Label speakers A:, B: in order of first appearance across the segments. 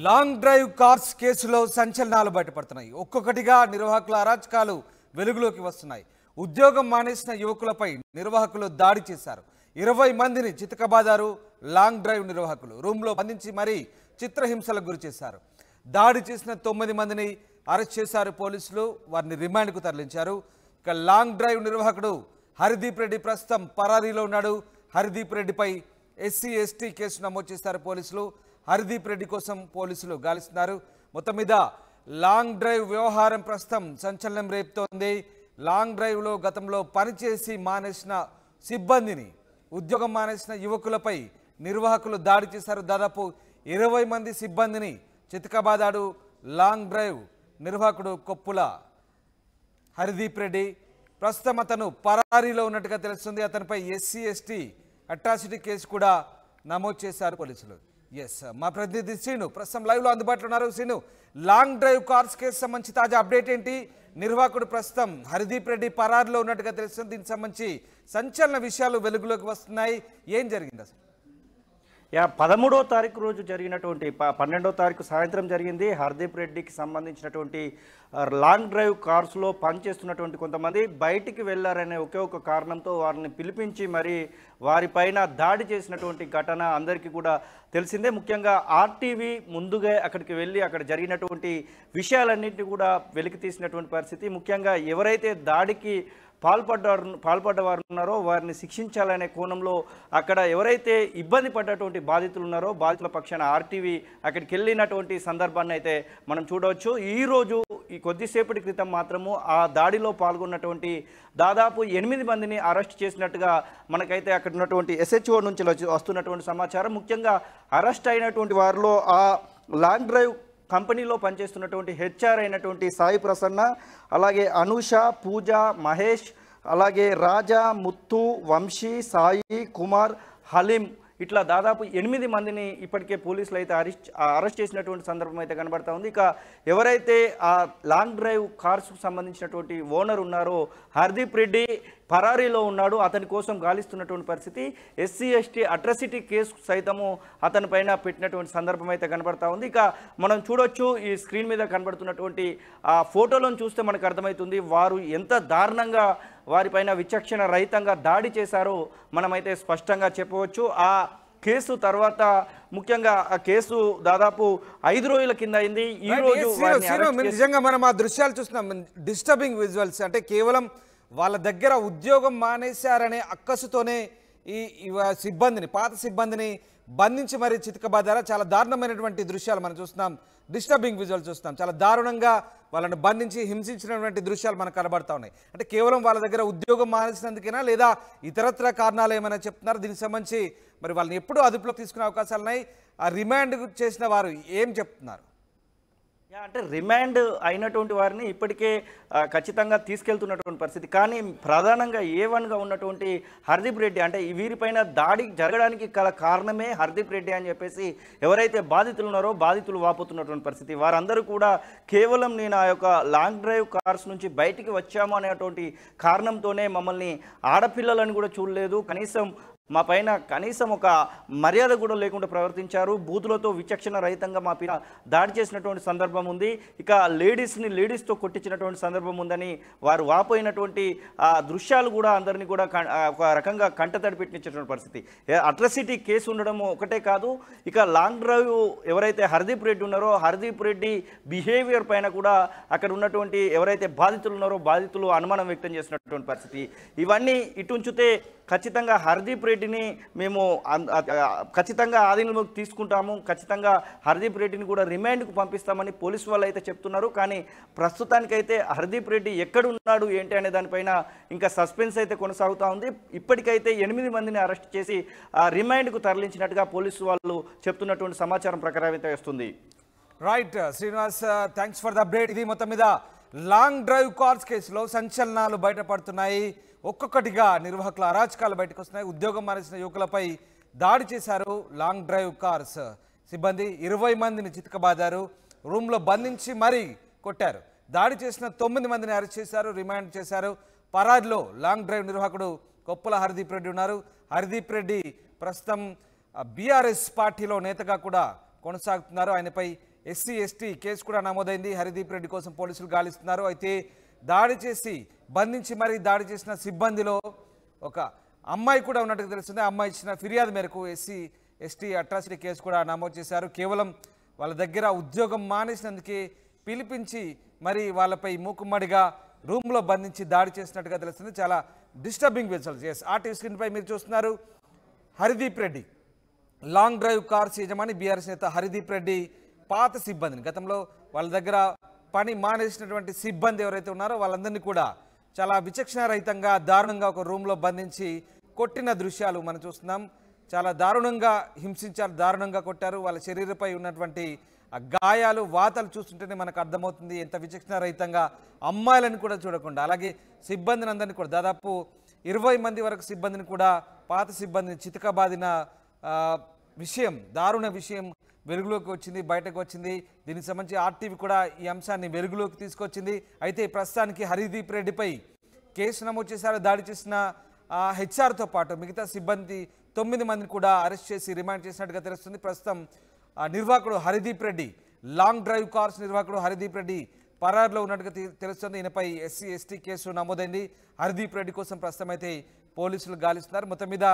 A: Long drive cars కేసులో సంచలనాలు బయటపడుతున్నాయి. ఒక్కొక్కటిగా నిర్వాహకుల అరాచకాలు వెలుగులోకి వస్తున్నాయి. ఉద్యోగం మానేసిన యువకులపై నిర్వాహకులు దాడి చేశారు. 20 మందిని చితకబాదారు. లాంగ్ డ్రైవ్ నిర్వాహకులు రూమ్లో బంధించి మరీ చిత్రహింసలకు గురి చేశారు. దాడి చేసిన 9 మందిని అరెస్ట్ చేశారు పోలీసులు. వారిని రిమాండ్కు తరలించారు. ఇక లాంగ్ డ్రైవ్ నిర్వాహకుడు హరిదీప్ రెడ్డి ప్రస్తుతం పరారీలో ఉన్నాడు. హరిదీప్ రెడ్డిపై ఎస్సీ ఎస్టీ కేసు నమోదు చేశారు పోలీసులు. హరిదీప్ రెడ్డి కోసం పోలీసులు గాలిస్తున్నారు. మొత్తం మీద లాంగ్ డ్రైవ్ వ్యవహారం ప్రస్తుతం సంచలనం రేపుతోంది. లాంగ్ డ్రైవ్లో గతంలో పనిచేసి మానేసిన సిబ్బందిని, ఉద్యోగం మానేసిన యువకులపై నిర్వాహకులు దాడి చేశారు. దాదాపు 20 మంది సిబ్బందిని చితకబాదాడు లాంగ్ డ్రైవ్ నిర్వాహకుడు కొప్పుల హరిదీప్ రెడ్డి. ప్రస్తుతం అతను పరారీలో ఉన్నట్టుగా తెలుస్తుంది. అతనిపై ఎస్సీ ఎస్టీ అట్రాసిటీ కేసు కూడా నమోదు చేశారు పోలీసులు. ఎస్, మా ప్రతినిధి శ్రీను ప్రస్తుతం లైవ్లో అందుబాటులో ఉన్నారు. Srinu, long drive cars case సంబంధించి తాజా అప్డేట్ ఏంటి? నిర్వాహకుడు ప్రస్తుతం హరిదీప్ రెడ్డి పరారీలో ఉన్నట్టుగా తెలుస్తుంది. దీనికి సంబంధించి సంచలన విషయాలు వెలుగులోకి వస్తున్నాయి. ఏం జరిగింది అసలు?
B: 13వ తారీఖు రోజు జరిగినటువంటి 12వ తారీఖు సాయంత్రం జరిగింది. హర్దీప్ రెడ్డికి సంబంధించినటువంటి లాంగ్ డ్రైవ్ కార్స్లో పనిచేస్తున్నటువంటి కొంతమంది బయటికి వెళ్ళారనే ఒకే ఒక కారణంతో వారిని పిలిపించి మరి వారిపైన దాడి చేసినటువంటి ఘటన అందరికీ కూడా తెలిసిందే. ముఖ్యంగా ఆర్టీవీ ముందుగా అక్కడికి వెళ్ళి అక్కడ జరిగినటువంటి విషయాలన్నింటినీ కూడా వెలికి తీసినటువంటి పరిస్థితి. ముఖ్యంగా ఎవరైతే దాడికి పాల్పడ్డవారు ఉన్నారో వారిని శిక్షించాలనే కోణంలో అక్కడ ఎవరైతే ఇబ్బంది పడ్డటువంటి బాధితులు ఉన్నారో బాధితుల పక్షాన ఆర్టీవీ అక్కడికి వెళ్ళినటువంటి సందర్భాన్ని అయితే మనం చూడవచ్చు. ఈరోజు ఈ కొద్దిసేపటి క్రితం మాత్రము ఆ దాడిలో పాల్గొన్నటువంటి దాదాపు 8 మందిని అరెస్ట్ చేసినట్టుగా మనకైతే అక్కడ ఉన్నటువంటి ఎస్హెచ్ఓ నుంచి వస్తున్నటువంటి సమాచారం. ముఖ్యంగా అరెస్ట్ అయినటువంటి వారిలో ఆ లాంగ్ డ్రైవ్ కంపెనీలో పనిచేస్తున్నటువంటి హెచ్ఆర్ అయినటువంటి సాయి ప్రసన్న, అలాగే అనూష, పూజ, మహేష్, అలాగే రాజా, ముత్తు, వంశీ, సాయి, కుమార్, హలీం ఇట్లా దాదాపు 8 మందిని ఇప్పటికే పోలీసులు అయితే అరెస్ట్ చేసినటువంటి సందర్భం అయితే కనబడతా ఉంది. ఇక ఎవరైతే ఆ లాంగ్ డ్రైవ్ కార్స్కు సంబంధించినటువంటి ఓనర్ ఉన్నారో హర్దీప్ రెడ్డి పరారీలో ఉన్నాడు. అతని కోసం గాలిస్తున్నటువంటి పరిస్థితి. ఎస్సీ ఎస్టీ అట్రాసిటీ కేసు సైతము అతని పైన పెట్టినటువంటి సందర్భం అయితే కనబడతా ఉంది. ఇక మనం చూడొచ్చు ఈ స్క్రీన్ మీద కనబడుతున్నటువంటి ఆ ఫోటోలను చూస్తే మనకు అర్థమవుతుంది వారు ఎంత దారుణంగా వారిపైన విచక్షణ రహితంగా దాడి చేశారో మనమైతే స్పష్టంగా చెప్పవచ్చు. ఆ కేసు తర్వాత ముఖ్యంగా ఆ కేసు దాదాపు 5 రోజుల కింద అయింది. ఈ రోజు
A: నిజంగా మనం ఆ దృశ్యాలు చూస్తున్నాం. Disturbing visuals. అంటే కేవలం వాళ్ళ దగ్గర ఉద్యోగం మానేశారనే అక్కసుతోనే ఈ సిబ్బందిని, పాత సిబ్బందిని బంధించి మరీ చితకబాదారా. చాలా దారుణమైనటువంటి దృశ్యాలు మనం చూస్తున్నాం. డిస్టర్బింగ్ విజువల్ చూస్తున్నాం. చాలా దారుణంగా వాళ్ళని బంధించి హింసించినటువంటి దృశ్యాలు మనకు కనబడతా ఉన్నాయి. అంటే కేవలం వాళ్ళ దగ్గర ఉద్యోగం మానేసినందుకేనా లేదా ఇతరత్ర కారణాలు ఏమైనా చెప్తున్నారు? దీనికి సంబంధించి మరి వాళ్ళని ఎప్పుడు అదుపులోకి తీసుకునే అవకాశాలు ఉన్నాయి? ఆ రిమాండ్ చేసిన వారు ఏం చెప్తున్నారు?
B: అంటే రిమాండ్ అయినటువంటి వారిని ఇప్పటికే ఖచ్చితంగా తీసుకెళ్తున్నటువంటి పరిస్థితి. కానీ ప్రధానంగా A1గా ఉన్నటువంటి హర్దీప్ రెడ్డి, అంటే వీరిపైన దాడి జరగడానికి గల కారణమే హర్దీప్ రెడ్డి అని చెప్పేసి ఎవరైతే బాధితులు ఉన్నారో బాధితులు వాపోతున్నటువంటి పరిస్థితి. వారందరూ కూడా కేవలం నేను ఆ యొక్క లాంగ్ డ్రైవ్ కార్స్ నుంచి బయటికి వచ్చాము అనేటువంటి కారణంతోనే మమ్మల్ని ఆడపిల్లలను కూడా చూడలేదు, మా పైన కనీసం ఒక మర్యాద కూడా లేకుండా ప్రవర్తించారు, బూతులతో విచక్షణ రహితంగా మా పైన దాడి చేసినటువంటి సందర్భం ఉంది. ఇక లేడీస్తో కొట్టించినటువంటి సందర్భం ఉందని వారు వాపోయినటువంటి ఆ దృశ్యాలు కూడా అందరినీ కూడా ఒక రకంగా కంటతడి పెట్టించినటువంటి పరిస్థితి. అట్రాసిటీ కేసు ఉండడం ఒకటే కాదు, ఇక లాంగ్ డ్రైవ్ ఎవరైతే హర్దీప్ రెడ్డి ఉన్నారో హర్దీప్ రెడ్డి బిహేవియర్ పైన కూడా అక్కడ ఉన్నటువంటి ఎవరైతే బాధితులు ఉన్నారో బాధితులు అనుమానం వ్యక్తం చేసినటువంటి పరిస్థితి. ఇవన్నీ ఇటుంచితే ఖచ్చితంగా హర్దీప్ రెడ్డిని మేము ఖచ్చితంగా ఆధీనంలోకి తీసుకుంటాము, ఖచ్చితంగా హర్దీప్ రెడ్డిని కూడా రిమాండ్కు పంపిస్తామని పోలీసు వాళ్ళు అయితే చెప్తున్నారు. కానీ ప్రస్తుతానికైతే హర్దీప్ రెడ్డి ఎక్కడున్నాడు ఏంటి అనే దానిపైన ఇంకా సస్పెన్స్ అయితే కొనసాగుతూ ఉంది. ఇప్పటికైతే 8 మందిని అరెస్ట్ చేసి రిమాండ్కు తరలించినట్టుగా పోలీసు వాళ్ళు చెప్తున్నటువంటి సమాచారం ప్రకారం అయితే వస్తుంది.
A: Right Srinivas, thanks for the update. ఇది మొత్తం మీద లాంగ్ డ్రైవ్ కార్స్ కేసులో సంచలనాలు బయటపడుతున్నాయి. ఒక్కొక్కటిగా నిర్వాహకుల అరాచకాలు బయటకు వస్తున్నాయి. ఉద్యోగం మానేసిన యువకులపై దాడి చేశారు లాంగ్ డ్రైవ్ కార్స్ సిబ్బంది. 20 మందిని చితకబాదారు. రూమ్లో బంధించి మరీ కొట్టారు. దాడి చేసిన 9 మందిని అరెస్ట్ చేశారు, రిమాండ్ చేశారు. పరారీలో లాంగ్ డ్రైవ్ నిర్వాహకుడు కొప్పుల హర్దీప్ రెడ్డి ఉన్నారు. హర్దీప్ రెడ్డి ప్రస్తుతం బీఆర్ఎస్ పార్టీలో నేతగా కూడా కొనసాగుతున్నారు. ఆయనపై ఎస్సీ ఎస్టీ కేసు కూడా నమోదైంది. హరిదీప్ రెడ్డి కోసం పోలీసులు గాలిస్తున్నారు. అయితే దాడి చేసి బంధించి మరీ దాడి చేసిన సిబ్బందిలో ఒక అమ్మాయి కూడా ఉన్నట్టుగా తెలుస్తుంది. ఆ అమ్మాయి ఇచ్చిన ఫిర్యాదు మేరకు ఎస్సీ ఎస్టీ అట్రాసిటీ కేసు కూడా నమోదు చేశారు. కేవలం వాళ్ళ దగ్గర ఉద్యోగం మానేసినందుకే పిలిపించి మరి వాళ్ళపై మూకుమ్మడిగా రూమ్లో బంధించి దాడి చేసినట్టుగా తెలుస్తుంది. చాలా డిస్టర్బింగ్ విజువల్స్. ఎస్, ఆర్టీవీ స్క్రీన్పై మీరు చూస్తున్నారు. Harideep Reddy long drive cars యజమాని బీఆర్ఎస్ నేత హరిదీప్ రెడ్డి పాత సిబ్బందిని, గతంలో వాళ్ళ దగ్గర పని మానేసినటువంటి సిబ్బంది ఎవరైతే ఉన్నారో వాళ్ళందరినీ కూడా చాలా విచక్షణారహితంగా దారుణంగా ఒక రూమ్లో బంధించి కొట్టిన దృశ్యాలు మనం చూస్తున్నాం. చాలా దారుణంగా హింసించారు, దారుణంగా కొట్టారు. వాళ్ళ శరీరంపై ఉన్నటువంటి ఆ గాయాలు వాతలు చూస్తుంటేనే మనకు అర్థమవుతుంది ఎంత విచక్షణారహితంగా, అమ్మాయిలను కూడా చూడకుండా. అలాగే సిబ్బందిని అందరినీ కూడా దాదాపు 20 మంది వరకు సిబ్బందిని కూడా, పాత సిబ్బందిని చితకబాదిన విషయం, దారుణ విషయం వెలుగులోకి వచ్చింది, బయటకు వచ్చింది. దీనికి సంబంధించి ఆర్టీవీ కూడా ఈ అంశాన్ని వెలుగులోకి తీసుకొచ్చింది. అయితే ప్రస్తుతానికి హరిదీప్ రెడ్డిపై కేసు నమోదు చేశారు. దాడి చేసిన హెచ్ఆర్తో పాటు మిగతా సిబ్బంది 9 మందిని కూడా అరెస్ట్ చేసి రిమాండ్ చేసినట్టుగా తెలుస్తుంది. ప్రస్తుతం నిర్వాహకుడు Harideep Reddy, long drive cars నిర్వాహకుడు హరిదీప్ రెడ్డి పరారులో ఉన్నట్టుగా తెలుస్తుంది. ఈయనపై ఎస్సీ ఎస్టీ కేసు నమోదైంది. హరిదీప్ రెడ్డి కోసం ప్రస్తుతం అయితే పోలీసులు గాలిస్తున్నారు. మొత్తం మీద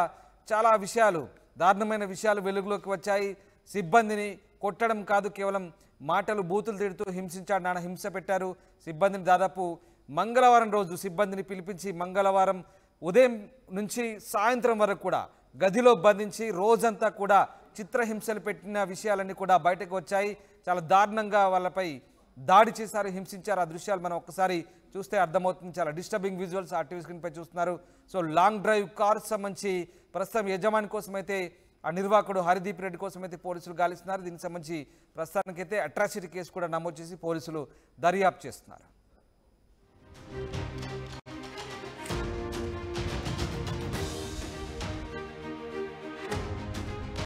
A: చాలా విషయాలు, దారుణమైన విషయాలు వెలుగులోకి వచ్చాయి. సిబ్బందిని కొట్టడం కాదు, కేవలం మాటలు బూతులు తిడుతూ హింసించాడు, నాన్న హింస పెట్టారు. సిబ్బందిని దాదాపు మంగళవారం రోజు సిబ్బందిని పిలిపించి మంగళవారం ఉదయం నుంచి సాయంత్రం వరకు కూడా గదిలో బంధించి రోజంతా కూడా చిత్రహింసలు పెట్టిన విషయాలన్నీ కూడా బయటకు వచ్చాయి. చాలా దారుణంగా వాళ్ళపై దాడి చేశారు, హింసించారు. ఆ దృశ్యాలు మనం ఒక్కసారి చూస్తే అర్థమవుతుంది. చాలా డిస్టర్బింగ్ విజువల్స్ ఆర్టీవీ స్క్రీన్పై చూస్తున్నారు. సో లాంగ్ డ్రైవ్ కార్ సంబంధించి ప్రస్తుతం యజమాని కోసం అయితే, ఆ నిర్వాహకుడు హరిదీప్ రెడ్డి కోసం అయితే పోలీసులు గాలిస్తున్నారు. దీనికి సంబంధించి ప్రస్తుతానికైతే అట్రాసిటీ కేసు కూడా నమోదు చేసి పోలీసులు దర్యాప్తు చేస్తున్నారు.